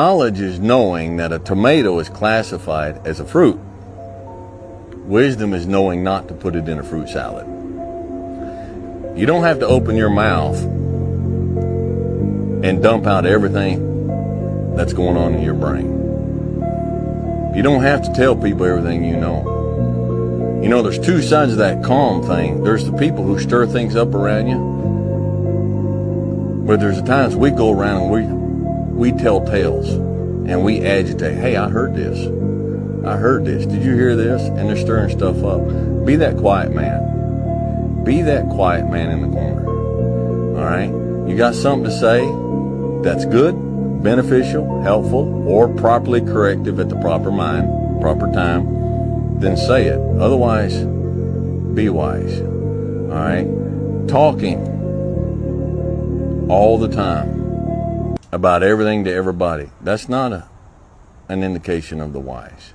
Knowledge is knowing that a tomato is classified as a fruit. Wisdom is knowing not to put it in a fruit salad. You don't have to open your mouth and dump out everything that's going on in your brain. You don't have to tell people everything you know. You know, there's two sides of that calm thing. There's the people who stir things up around you. But there's the times we go around and we tell tales and we agitate. Hey, I heard this. I heard this. Did you hear this? And they're stirring stuff up. Be that quiet man. Be that quiet man in the corner. All right? You got something to say that's good, beneficial, helpful, or properly corrective at the proper time, then say it. Otherwise, be wise. All right? Talking all the time about everything to everybody. That's not an indication of the wise.